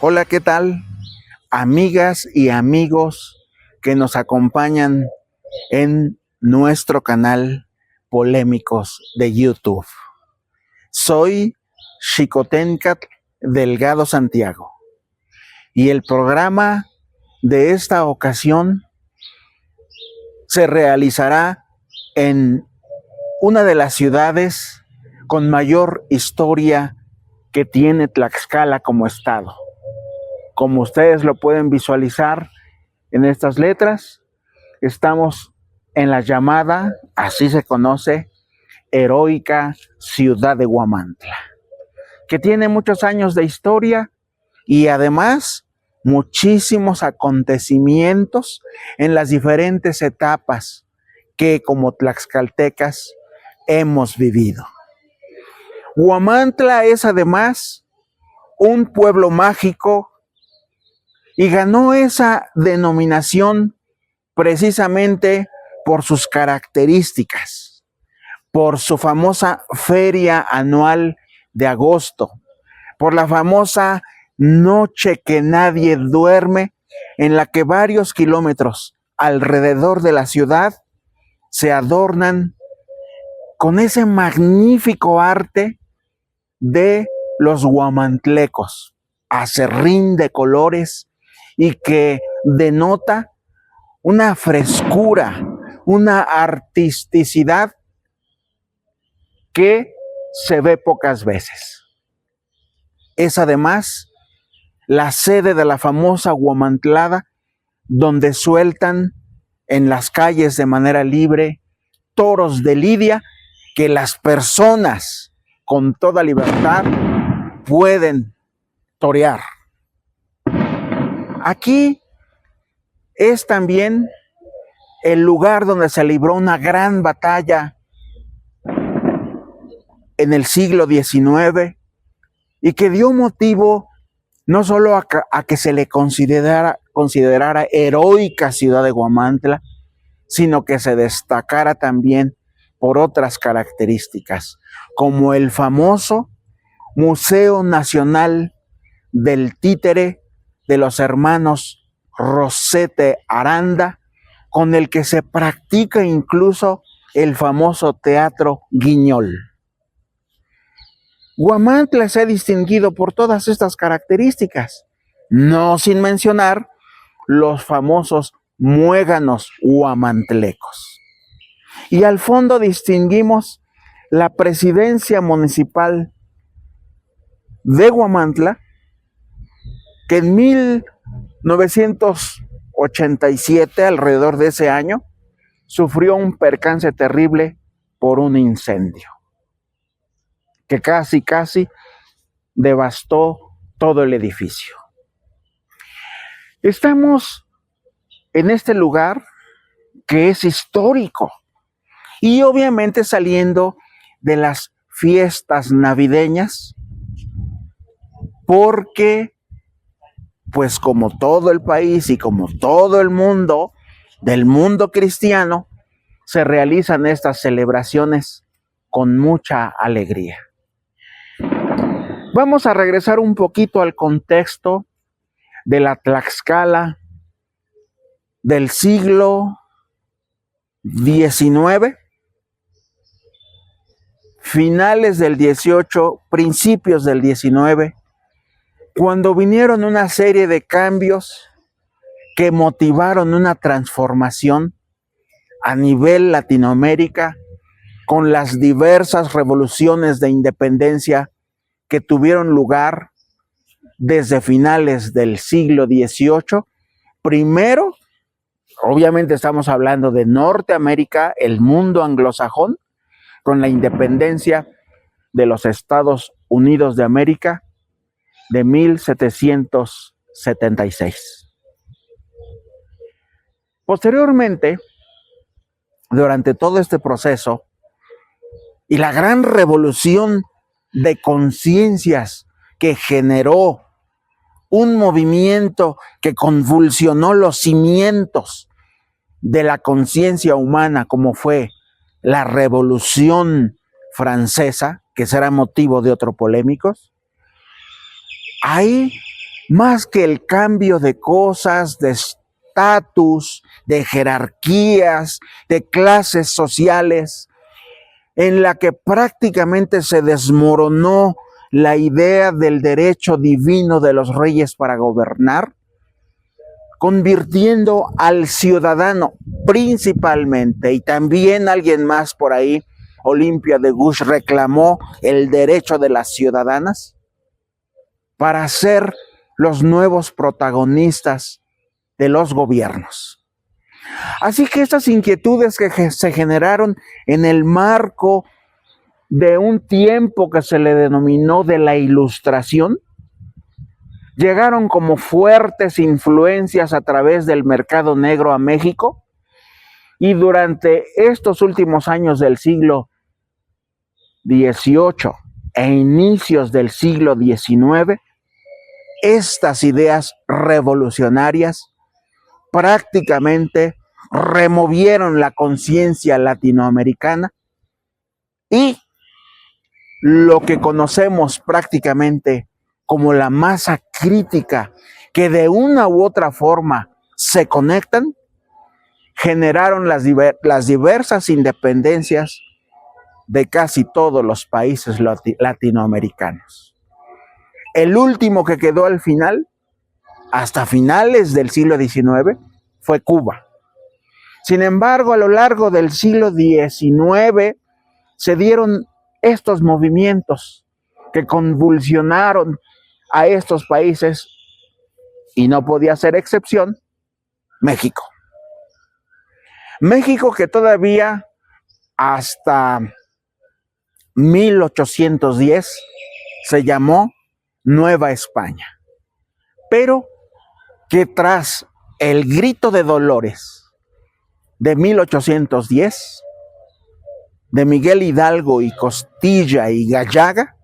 Hola, ¿qué tal? Amigas y amigos que nos acompañan en nuestro canal Polémicos de YouTube. Soy Xicoténcatl Delgado Santiago y el programa de esta ocasión se realizará en una de las ciudades con mayor historia que tiene Tlaxcala como estado. Como ustedes lo pueden visualizar en estas letras, estamos en la llamada, así se conoce, heroica ciudad de Huamantla, que tiene muchos años de historia y además muchísimos acontecimientos en las diferentes etapas que como tlaxcaltecas hemos vivido. Huamantla es además un pueblo mágico y ganó esa denominación precisamente por sus características, por su famosa feria anual de agosto, por la famosa noche que nadie duerme, en la que varios kilómetros alrededor de la ciudad se adornan con ese magnífico arte de los huamantlecos, acerrín de colores y que denota una frescura, una artisticidad que se ve pocas veces. Es además la sede de la famosa Huamantlada, donde sueltan en las calles de manera libre toros de lidia que las personas con toda libertad pueden torear. Aquí es también el lugar donde se libró una gran batalla en el siglo XIX y que dio motivo no solo a que se le considerara heroica ciudad de Huamantla, sino que se destacara también por otras características, como el famoso Museo Nacional del Títere de los hermanos Rosete Aranda, con el que se practica incluso el famoso teatro Guiñol. Huamantla se ha distinguido por todas estas características, no sin mencionar los famosos muéganos huamantlecos. Y al fondo distinguimos la presidencia municipal de Huamantla, que en 1987, alrededor de ese año, sufrió un percance terrible por un incendio que casi devastó todo el edificio. Estamos en este lugar que es histórico y obviamente saliendo de las fiestas navideñas, porque pues como todo el país y como todo el mundo del mundo cristiano, se realizan estas celebraciones con mucha alegría. Vamos a regresar un poquito al contexto de la Tlaxcala del siglo XIX, finales del XVIII, principios del XIX, cuando vinieron una serie de cambios que motivaron una transformación a nivel Latinoamérica con las diversas revoluciones de independencia que tuvieron lugar desde finales del siglo XVIII. Primero, obviamente estamos hablando de Norteamérica, el mundo anglosajón, con la independencia de los Estados Unidos de América de 1776. Posteriormente, durante todo este proceso y la gran revolución de conciencias que generó un movimiento que convulsionó los cimientos de la conciencia humana, como fue la Revolución Francesa, que será motivo de otros polémicos, ahí más que el cambio de cosas, de estatus, de jerarquías, de clases sociales, en la que prácticamente se desmoronó la idea del derecho divino de los reyes para gobernar, convirtiendo al ciudadano principalmente, y también alguien más por ahí, Olimpia de Gouges, reclamó el derecho de las ciudadanas para ser los nuevos protagonistas de los gobiernos. Así que estas inquietudes que se generaron en el marco de un tiempo que se le denominó de la Ilustración, llegaron como fuertes influencias a través del mercado negro a México, y durante estos últimos años del siglo XVIII e inicios del siglo XIX, estas ideas revolucionarias prácticamente removieron la conciencia latinoamericana, y lo que conocemos prácticamente como la masa crítica, que de una u otra forma se conectan, generaron las diversas independencias de casi todos los países latinoamericanos. El último que quedó al final, hasta finales del siglo XIX, fue Cuba. Sin embargo, a lo largo del siglo XIX se dieron estos movimientos que convulsionaron a estos países, y no podía ser excepción México. México, que todavía hasta 1810 se llamó Nueva España, pero que tras el Grito de Dolores de 1810, de Miguel Hidalgo y Costilla y Gallaga,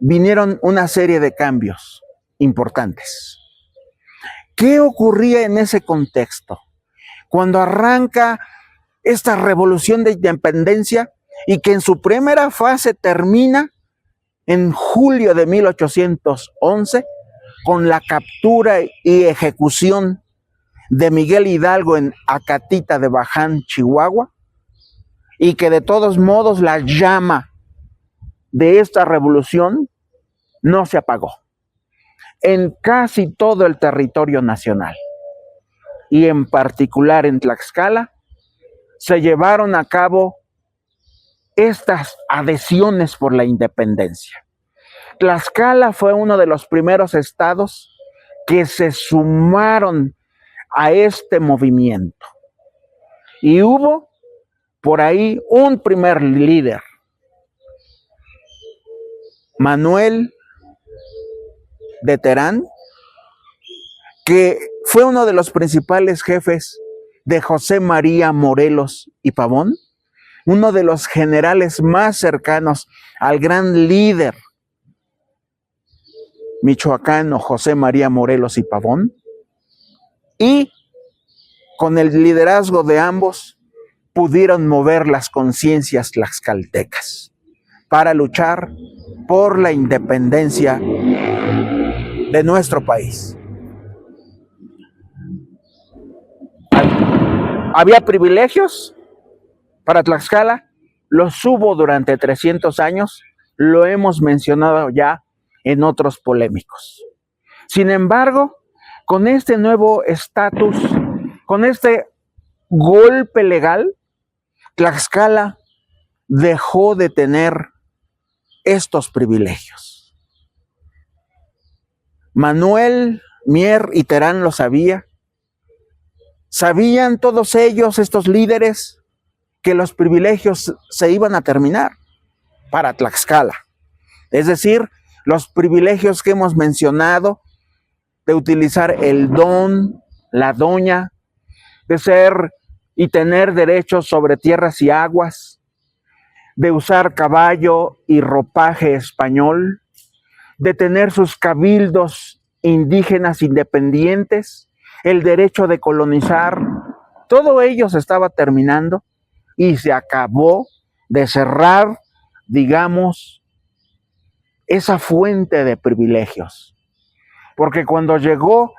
vinieron una serie de cambios importantes. ¿Qué ocurría en ese contexto? Cuando arranca esta revolución de independencia, y que en su primera fase termina en julio de 1811 con la captura y ejecución de Miguel Hidalgo en Acatita de Baján, Chihuahua, y que de todos modos la llama de esta revolución no se apagó en casi todo el territorio nacional, y en particular en Tlaxcala se llevaron a cabo estas adhesiones por la independencia. Tlaxcala fue uno de los primeros estados que se sumaron a este movimiento, y hubo por ahí un primer líder, Manuel de Terán, que fue uno de los principales jefes de José María Morelos y Pavón, uno de los generales más cercanos al gran líder michoacano José María Morelos y Pavón, y con el liderazgo de ambos pudieron mover las conciencias tlaxcaltecas para luchar por la independencia de nuestro país. ¿Había privilegios para Tlaxcala? Los hubo durante 300 años, lo hemos mencionado ya en otros polémicos. Sin embargo, con este nuevo estatus, con este golpe legal, Tlaxcala dejó de tener estos privilegios. Manuel, Mier y Terán lo sabían. Sabían todos ellos, estos líderes, que los privilegios se iban a terminar para Tlaxcala. Es decir, los privilegios que hemos mencionado, de utilizar el don, la doña, de ser y tener derechos sobre tierras y aguas, de usar caballo y ropaje español, de tener sus cabildos indígenas independientes, el derecho de colonizar, todo ello se estaba terminando, y se acabó de cerrar, digamos, esa fuente de privilegios. porque cuando llegó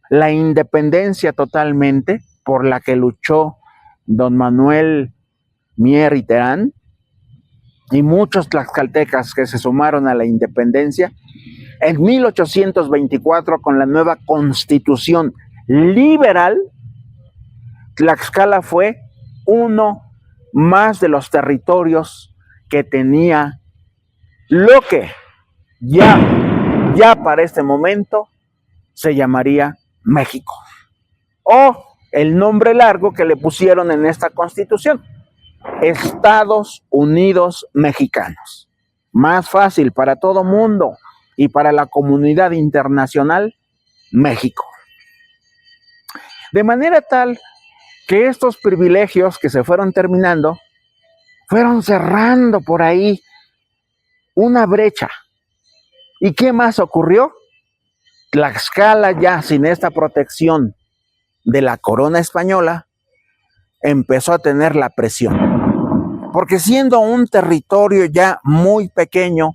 la independencia totalmente, por la que luchó don Manuel Mier y Terán, y muchos tlaxcaltecas que se sumaron a la independencia, en 1824, con la nueva constitución liberal, Tlaxcala fue uno más de los territorios que tenía lo que ya para este momento se llamaría México, o el nombre largo que le pusieron en esta constitución, Estados Unidos Mexicanos. Más fácil para todo mundo y para la comunidad internacional, México. De manera tal que estos privilegios que se fueron terminando, fueron cerrando por ahí una brecha. ¿Y qué más ocurrió? Tlaxcala, ya sin esta protección de la corona española, empezó a tener la presión. Porque siendo un territorio ya muy pequeño,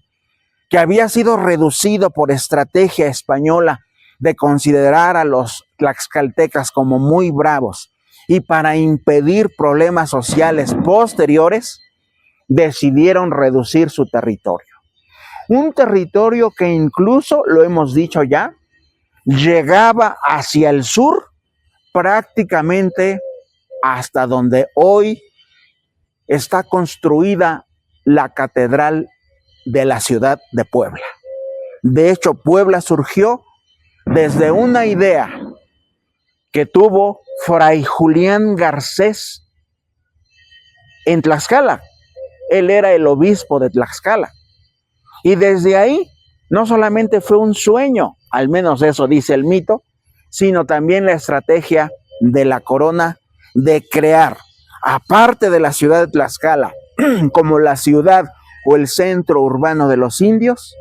que había sido reducido por estrategia española de considerar a los tlaxcaltecas como muy bravos y para impedir problemas sociales posteriores, decidieron reducir su territorio. Un territorio que incluso, lo hemos dicho ya, llegaba hacia el sur prácticamente hasta donde hoy está construida la Catedral de la ciudad de Puebla. De hecho, Puebla surgió desde una idea que tuvo Fray Julián Garcés en Tlaxcala. Él era el obispo de Tlaxcala. Y desde ahí, no solamente fue un sueño, al menos eso dice el mito, sino también la estrategia de la corona de crear, aparte de la ciudad de Tlaxcala, como la ciudad o el centro urbano de los indios,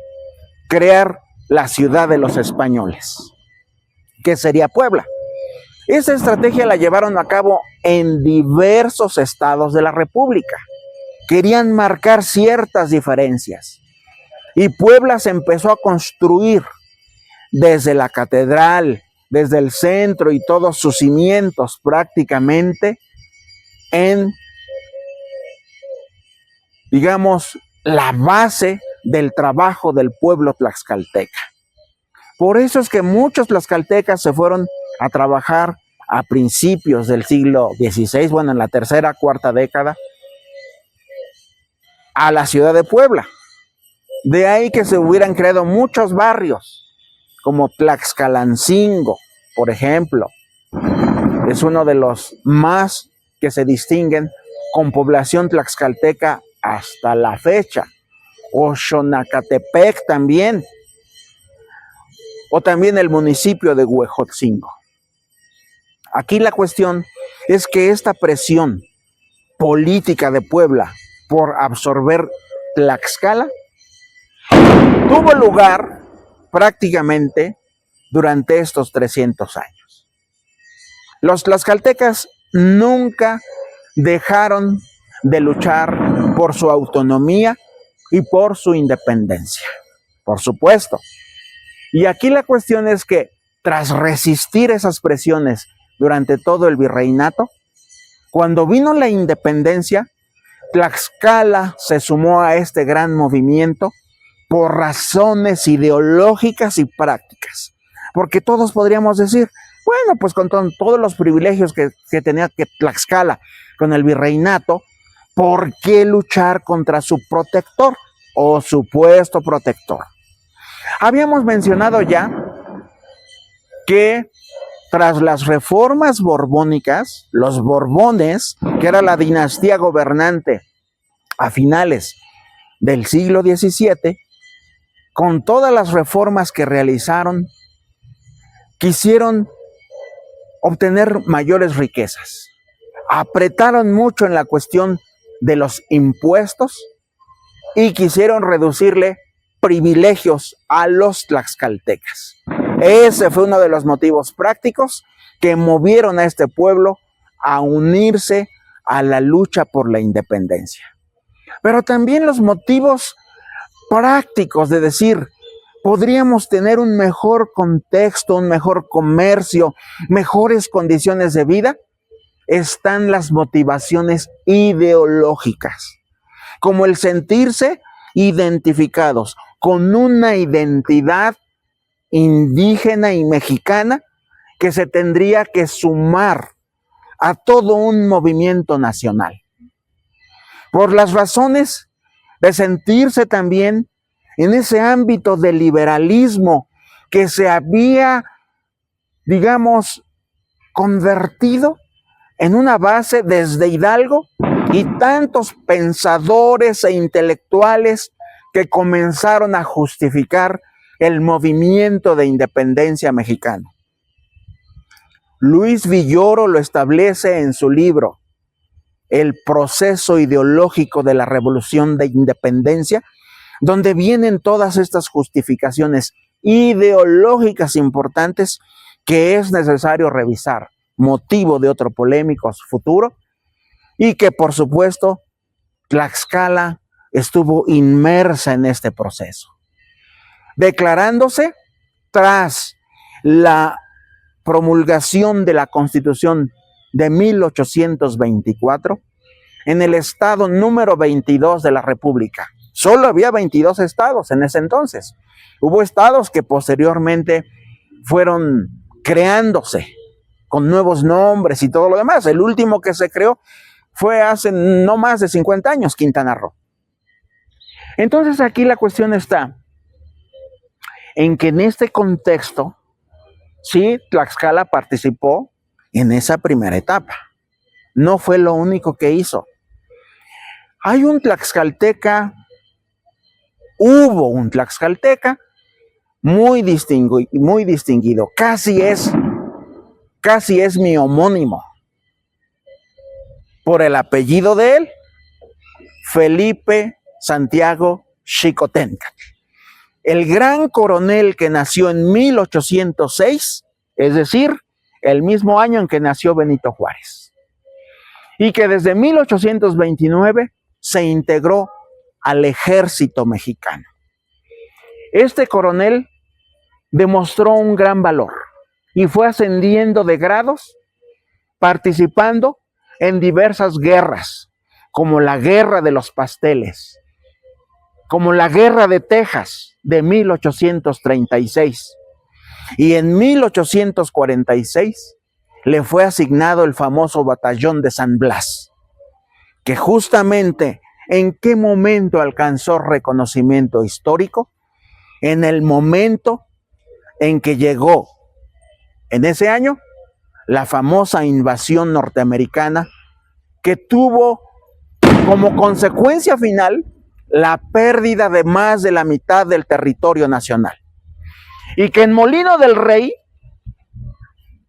crear la ciudad de los españoles, que sería Puebla. Esa estrategia la llevaron a cabo en diversos estados de la República. Querían marcar ciertas diferencias. Y Puebla se empezó a construir desde la catedral, desde el centro y todos sus cimientos prácticamente en, digamos, la base del trabajo del pueblo tlaxcalteca. Por eso es que muchos tlaxcaltecas se fueron a trabajar a principios del siglo XVI, bueno, en la tercera, cuarta década, a la ciudad de Puebla. De ahí que se hubieran creado muchos barrios, como Tlaxcalancingo, por ejemplo. Es uno de los más que se distinguen con población tlaxcalteca hasta la fecha. O Xonacatepec también. O también el municipio de Huejotzingo. Aquí la cuestión es que esta presión política de Puebla por absorber Tlaxcala tuvo lugar prácticamente durante estos 300 años. Los tlaxcaltecas nunca dejaron de luchar por su autonomía y por su independencia, por supuesto. Y aquí la cuestión es que tras resistir esas presiones durante todo el virreinato, cuando vino la independencia, Tlaxcala se sumó a este gran movimiento por razones ideológicas y prácticas. Porque todos podríamos decir, bueno, pues con todos los privilegios que tenía Tlaxcala con el virreinato, ¿por qué luchar contra su protector o supuesto protector? Habíamos mencionado ya que tras las reformas borbónicas, los Borbones, que era la dinastía gobernante a finales del siglo XVII, con todas las reformas que realizaron, quisieron obtener mayores riquezas. Apretaron mucho en la cuestión de los impuestos y quisieron reducirle privilegios a los tlaxcaltecas. Ese fue uno de los motivos prácticos que movieron a este pueblo a unirse a la lucha por la independencia. Pero también los motivos prácticos de decir, podríamos tener un mejor contexto, un mejor comercio, mejores condiciones de vida, están las motivaciones ideológicas, como el sentirse identificados con una identidad indígena y mexicana que se tendría que sumar a todo un movimiento nacional. Por las razones de sentirse también en ese ámbito del liberalismo que se había, digamos, convertido en una base desde Hidalgo y tantos pensadores e intelectuales que comenzaron a justificar el movimiento de independencia mexicano. Luis Villoro lo establece en su libro El proceso ideológico de la Revolución de Independencia, donde vienen todas estas justificaciones ideológicas importantes que es necesario revisar, motivo de otro polémico futuro, y que por supuesto Tlaxcala estuvo inmersa en este proceso, declarándose tras la promulgación de la Constitución de 1824 en el estado número 22 de la República. Solo había 22 estados en ese entonces. Hubo estados que posteriormente fueron creándose con nuevos nombres y todo lo demás. El último que se creó fue hace no más de 50 años, Quintana Roo. Entonces aquí la cuestión está en que en este contexto, sí, Tlaxcala participó en esa primera etapa. No fue lo único que hizo. Hay un tlaxcalteca, hubo un tlaxcalteca muy distinguido, casi es mi homónimo. Por el apellido de él, Felipe Santiago Xicoténcatl. El gran coronel que nació en 1806, es decir, el mismo año en que nació Benito Juárez, y que desde 1829 se integró al ejército mexicano. Este coronel demostró un gran valor y fue ascendiendo de grados, participando en diversas guerras, como la Guerra de los Pasteles, como la Guerra de Texas de 1836. Y en 1846 le fue asignado el famoso Batallón de San Blas, que justamente ¿en qué momento alcanzó reconocimiento histórico? En el momento en que llegó, en ese año, la famosa invasión norteamericana que tuvo como consecuencia final la pérdida de más de la mitad del territorio nacional. Y que en Molino del Rey,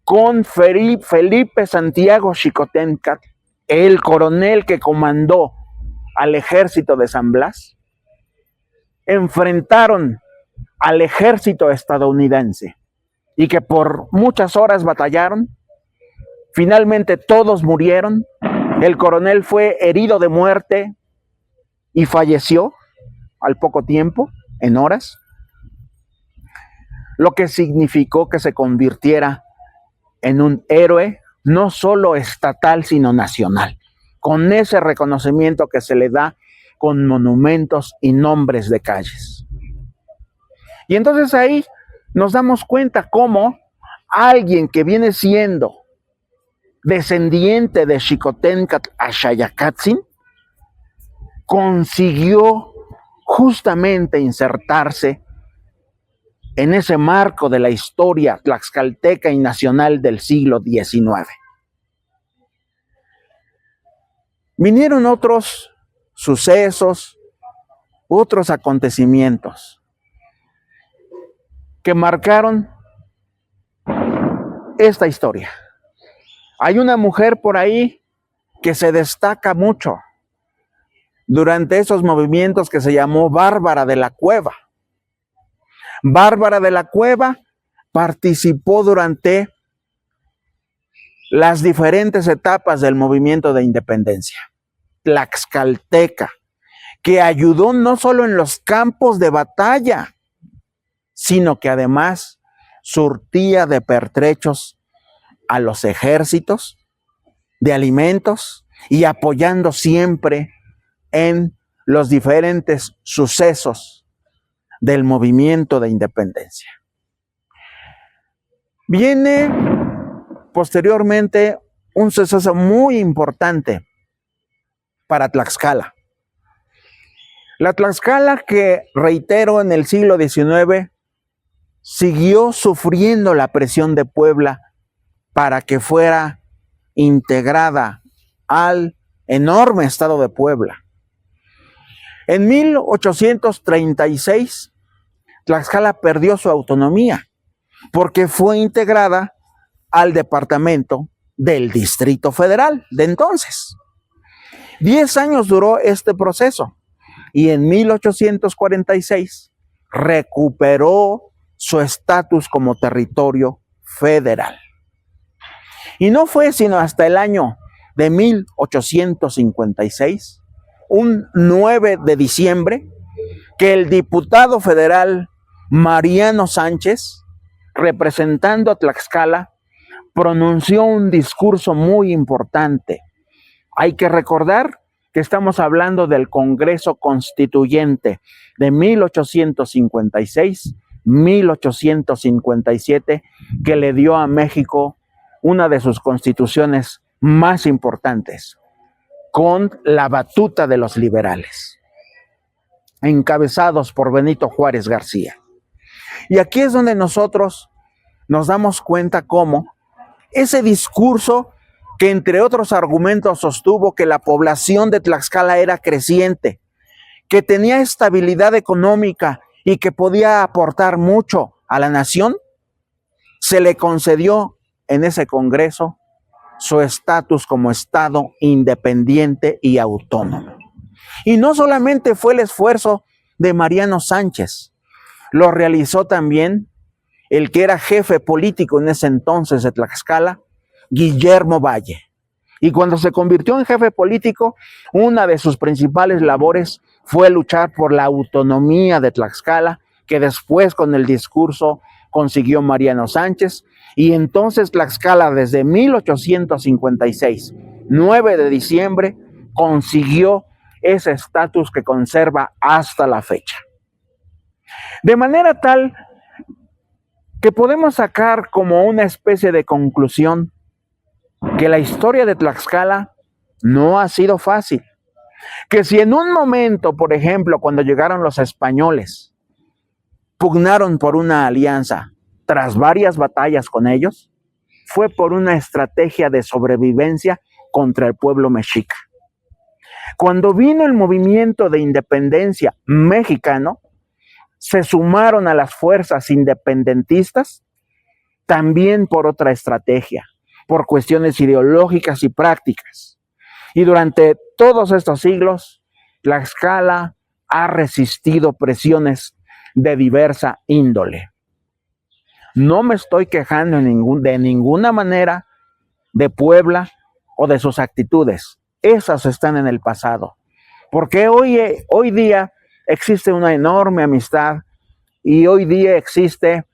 con Felipe Santiago Xicoténcatl, el coronel que comandó al ejército de San Blas, enfrentaron al ejército estadounidense y que por muchas horas batallaron. Finalmente todos murieron. El coronel fue herido de muerte y falleció al poco tiempo, en horas, lo que significó que se convirtiera en un héroe no solo estatal, sino nacional, con ese reconocimiento que se le da con monumentos y nombres de calles. Y entonces ahí nos damos cuenta cómo alguien que viene siendo descendiente de Xicoténcatl Axayacatzin consiguió justamente insertarse en ese marco de la historia tlaxcalteca y nacional del siglo XIX. Vinieron otros sucesos, otros acontecimientos que marcaron esta historia. Hay una mujer por ahí que se destaca mucho durante esos movimientos que se llamó Bárbara de la Cueva. Bárbara de la Cueva participó durante las diferentes etapas del movimiento de independencia tlaxcalteca, que ayudó no solo en los campos de batalla, sino que además surtía de pertrechos a los ejércitos, de alimentos y apoyando siempre en los diferentes sucesos del movimiento de independencia. Viene posteriormente un suceso muy importante para Tlaxcala. La Tlaxcala que, reitero, en el siglo XIX siguió sufriendo la presión de Puebla para que fuera integrada al enorme estado de Puebla. En 1836, Tlaxcala perdió su autonomía porque fue integrada al departamento del Distrito Federal de entonces. 10 años duró este proceso y en 1846 recuperó su estatus como territorio federal. Y no fue sino hasta el año de 1856, un 9 de diciembre, que el diputado federal Mariano Sánchez, representando a Tlaxcala, pronunció un discurso muy importante. Hay que recordar que estamos hablando del Congreso Constituyente de 1856-1857, que le dio a México una de sus constituciones más importantes, con la batuta de los liberales, encabezados por Benito Juárez García. Y aquí es donde nosotros nos damos cuenta cómo ese discurso, que entre otros argumentos sostuvo que la población de Tlaxcala era creciente, que tenía estabilidad económica y que podía aportar mucho a la nación, se le concedió en ese Congreso su estatus como Estado independiente y autónomo. Y no solamente fue el esfuerzo de Mariano Sánchez, lo realizó también el que era jefe político en ese entonces de Tlaxcala, Guillermo Valle. Y cuando se convirtió en jefe político, una de sus principales labores fue luchar por la autonomía de Tlaxcala, que después con el discurso consiguió Mariano Sánchez. Y entonces Tlaxcala desde 1856, 9 de diciembre, consiguió ese estatus que conserva hasta la fecha. De manera tal que podemos sacar como una especie de conclusión que la historia de Tlaxcala no ha sido fácil. Que si en un momento, por ejemplo, cuando llegaron los españoles, pugnaron por una alianza tras varias batallas con ellos, fue por una estrategia de sobrevivencia contra el pueblo mexica. Cuando vino el movimiento de independencia mexicano, se sumaron a las fuerzas independentistas también por otra estrategia, por cuestiones ideológicas y prácticas. Y durante todos estos siglos, Tlaxcala ha resistido presiones de diversa índole. No me estoy quejando de ninguna manera de Puebla o de sus actitudes. Esas están en el pasado. Porque hoy día existe una enorme amistad y hoy día existe,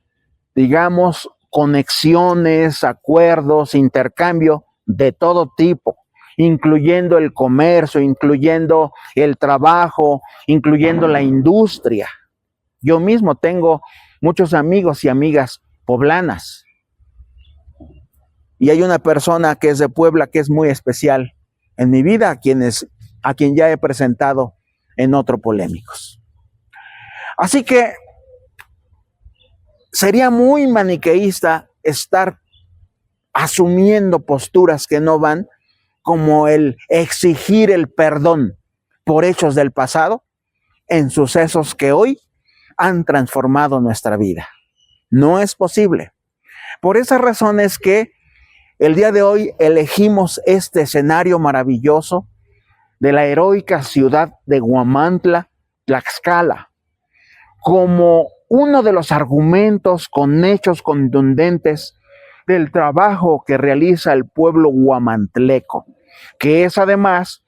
digamos, conexiones, acuerdos, intercambio de todo tipo, incluyendo el comercio, incluyendo el trabajo, incluyendo la industria. Yo mismo tengo muchos amigos y amigas poblanas. Y hay una persona que es de Puebla que es muy especial en mi vida, a quien ya he presentado en otros polémicos. Así que sería muy maniqueísta estar asumiendo posturas que no van, como el exigir el perdón por hechos del pasado en sucesos que hoy han transformado nuestra vida. No es posible. Por esa razón es que el día de hoy elegimos este escenario maravilloso de la heroica ciudad de Huamantla, Tlaxcala, como uno de los argumentos con hechos contundentes del trabajo que realiza el pueblo huamantleco, que es además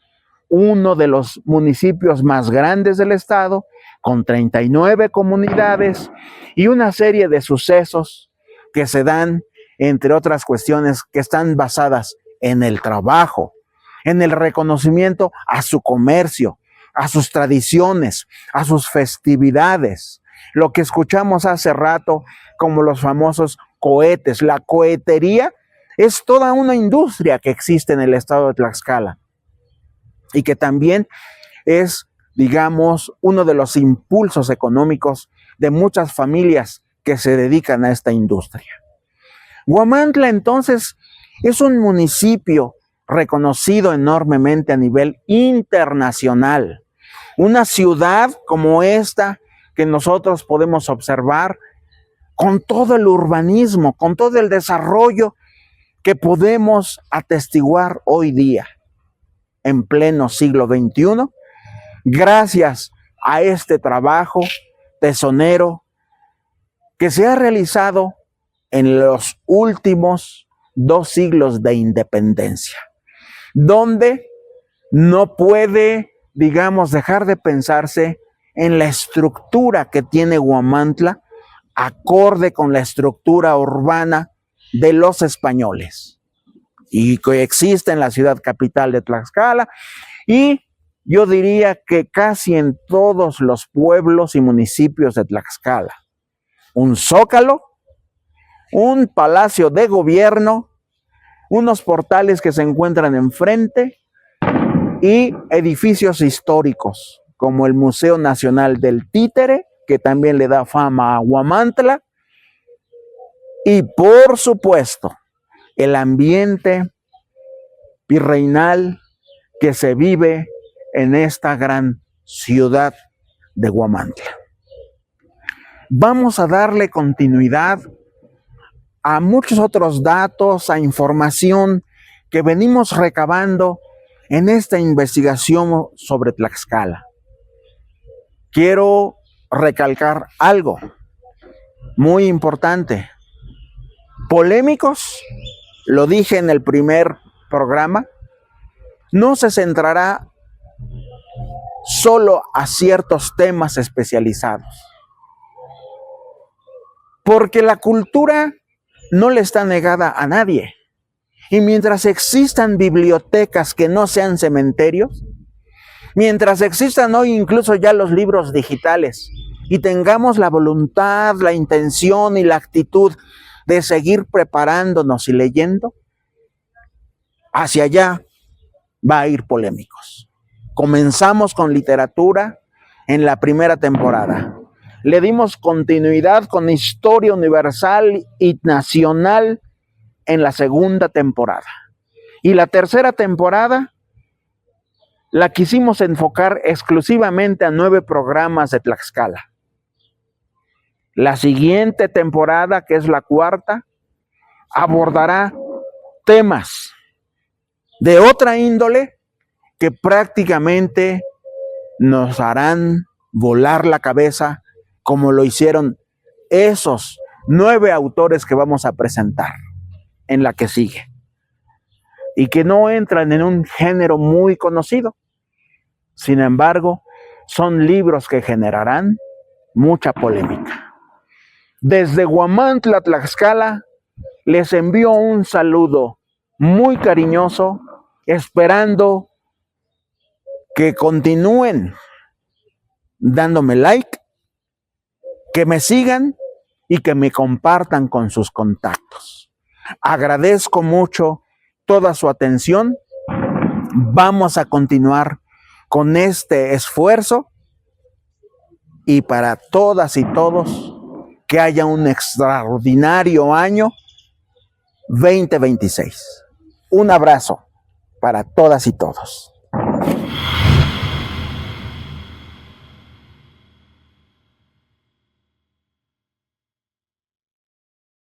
uno de los municipios más grandes del estado, con 39 comunidades y una serie de sucesos que se dan, entre otras cuestiones, que están basadas en el trabajo, en el reconocimiento a su comercio, a sus tradiciones, a sus festividades. Lo que escuchamos hace rato, como los famosos cohetes. La cohetería es toda una industria que existe en el estado de Tlaxcala y que también es, digamos, uno de los impulsos económicos de muchas familias que se dedican a esta industria. Huamantla, entonces, es un municipio reconocido enormemente a nivel internacional. Una ciudad como esta que nosotros podemos observar con todo el urbanismo, con todo el desarrollo que podemos atestiguar hoy día, en pleno siglo XXI, gracias a este trabajo tesonero que se ha realizado en los últimos 2 siglos de independencia, donde no puede, digamos, dejar de pensarse en la estructura que tiene Huamantla, acorde con la estructura urbana de los españoles, y que existe en la ciudad capital de Tlaxcala, y yo diría que casi en todos los pueblos y municipios de Tlaxcala. Un zócalo, un palacio de gobierno, unos portales que se encuentran enfrente y edificios históricos como el Museo Nacional del Títere, que también le da fama a Huamantla, y por supuesto el ambiente virreinal que se vive en esta gran ciudad de Huamantla. Vamos a darle continuidad a muchos otros datos, a información que venimos recabando en esta investigación sobre Tlaxcala. Quiero recalcar algo muy importante. Polémicos, lo dije en el primer programa, no se centrará solo a ciertos temas especializados, porque la cultura no le está negada a nadie. Y mientras existan bibliotecas que no sean cementerios, mientras existan hoy incluso ya los libros digitales y tengamos la voluntad, la intención y la actitud de seguir preparándonos y leyendo, hacia allá va a ir Polémicos. Comenzamos con literatura en la primera temporada. Le dimos continuidad con historia universal y nacional en la segunda temporada. Y la tercera temporada la quisimos enfocar exclusivamente a 9 programas de Tlaxcala. La siguiente temporada, que es la cuarta, abordará temas de otra índole que prácticamente nos harán volar la cabeza, como lo hicieron esos 9 autores que vamos a presentar en la que sigue, y que no entran en un género muy conocido. Sin embargo, son libros que generarán mucha polémica. Desde Huamantla, Tlaxcala, les envío un saludo muy cariñoso, esperando que continúen dándome like, que me sigan y que me compartan con sus contactos. Agradezco mucho toda su atención. Vamos a continuar con este esfuerzo, y para todas y todos, que haya un extraordinario año 2026. Un abrazo para todas y todos.